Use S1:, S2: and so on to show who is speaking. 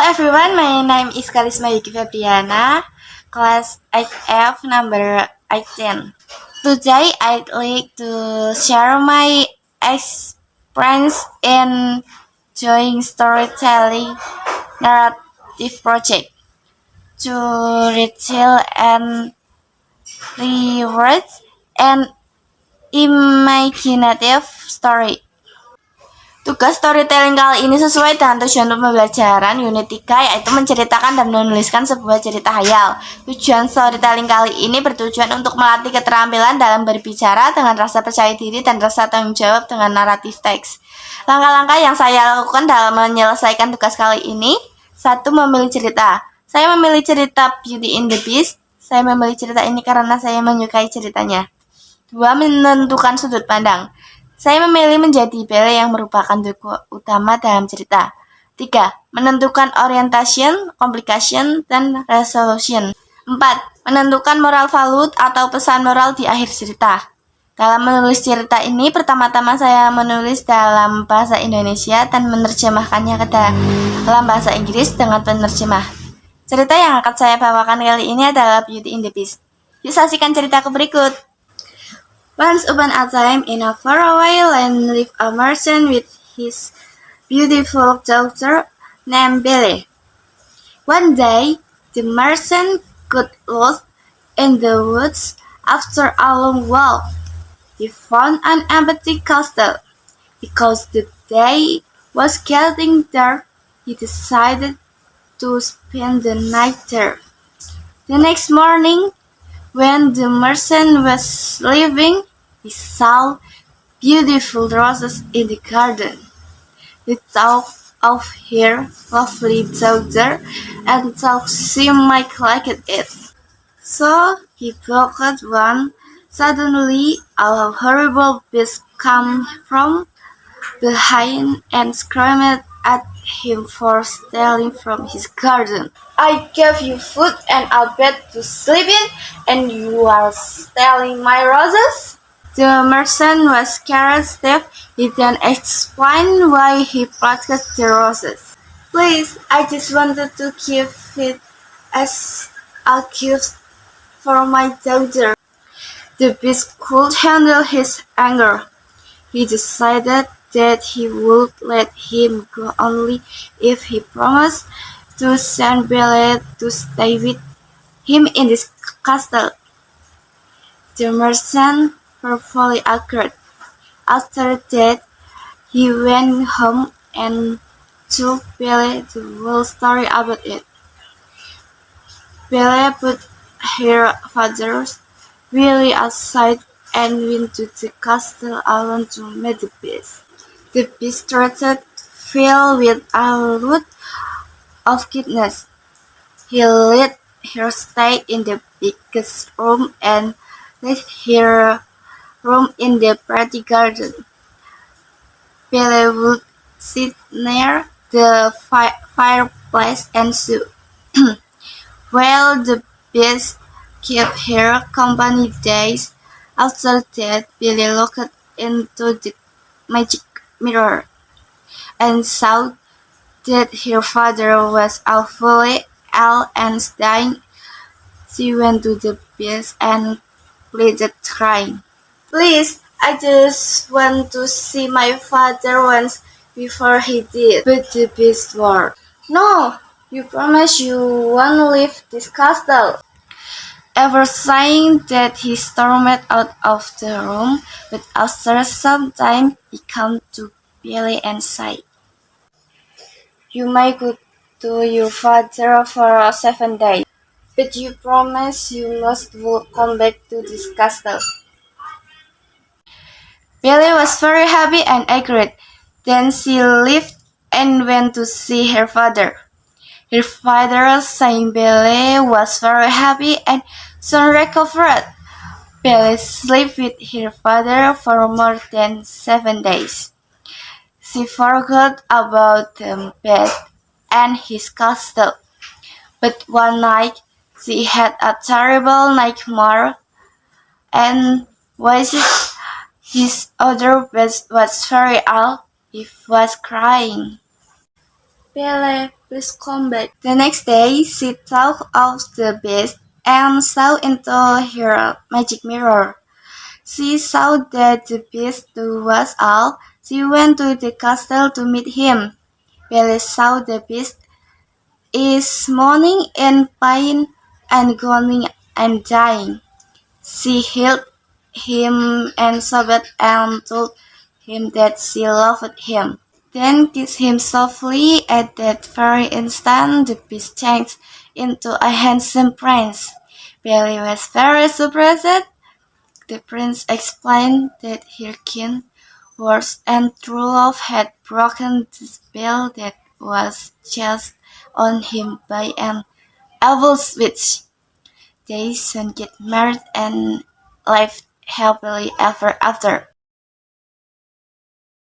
S1: everyone, my name is Karisma Yuki Febriana, class 8F, number 18. Today, I'd like to share my experience in doing storytelling narrative project to retell and rewrite an imaginative story. Tugas storytelling kali ini sesuai dengan tujuan pembelajaran unit 3, yaitu menceritakan dan menuliskan sebuah cerita hayal. Tujuan storytelling kali ini bertujuan untuk melatih keterampilan dalam berbicara dengan rasa percaya diri dan rasa tanggung jawab dengan naratif teks. Langkah-langkah yang saya lakukan dalam menyelesaikan tugas kali ini: 1. Memilih cerita. Saya memilih cerita Beauty and the Beast. Saya memilih cerita ini karena saya menyukai ceritanya. 2. Menentukan sudut pandang. Saya memilih menjadi Belle yang merupakan tokoh utama dalam cerita. 3. Menentukan orientation, complication, dan resolution. 4. Menentukan moral value atau pesan moral di akhir cerita. Dalam menulis cerita ini, pertama-tama saya menulis dalam bahasa Indonesia dan menerjemahkannya ke dalam bahasa Inggris dengan penerjemah. Cerita yang akan saya bawakan kali ini adalah Beauty and the Beast. Yuk saksikan ceritaku berikut. Once upon a time, in a faraway land lived a merchant with his beautiful daughter named Belle. One day, the merchant got lost in the woods. After a long walk, he found an empty castle. Because the day was getting dark, he decided to spend the night there. The next morning, when the merchant was leaving, he saw beautiful roses in the garden. He thought of her lovely daughter and thought she might like it. So he plucked one. Suddenly, a horrible beast came from behind and screamed at him for stealing from his garden. I gave you food and a bed to sleep in, and you are stealing my roses? The merchant was scared stiff. He then explained why he plucked the roses. Please, I just wanted to give it as a gift for my daughter. The beast could handle his anger. He decided that he would let him go only if he promised to send Belle to stay with him in this castle. The merchant fearfully agreed. After that, he went home and told Belle the whole story about it. Belle put her father's will aside and went to the castle alone to meet the beast. The beast started filled with a lot of goodness. He let her stay in the biggest room and let her room in the pretty garden. Belle would sit near the fireplace and sew, while the beast kept her company days. After that, Belle looked into the magic mirror and saw that her father was awfully ill and dying. She went to the beast and pleaded, crying, Please, I just want to see my father once before he did. But the beast swore, No, you promise you won't leave this castle. Ever saying that, he stormed out of the room, but after some time he came to Belle and said, You may go to your father for 7 days, but you promise you must come back to this castle. Belle was very happy and agreed. Then she left and went to see her father. Her father, seeing Belle, was very happy and soon recovered. Belle slept with her father for more than 7 days. She forgot about the bed and his castle. But one night she had a terrible nightmare and wished his other was very ill. He was crying. Belle, please come back. The next day, she thought of the beast and saw into her magic mirror. She saw that the beast was all. She went to the castle to meet him. Belle saw the beast is mourning in pain and groaning and dying. She held him and sobbed and told him that she loved him. Then kissed him softly. At that very instant, the beast changed into a handsome prince. Belle was very surprised. The prince explained that her kin, words, and true love had broken the spell that was cast on him by an evil witch. They soon get married and lived happily ever after.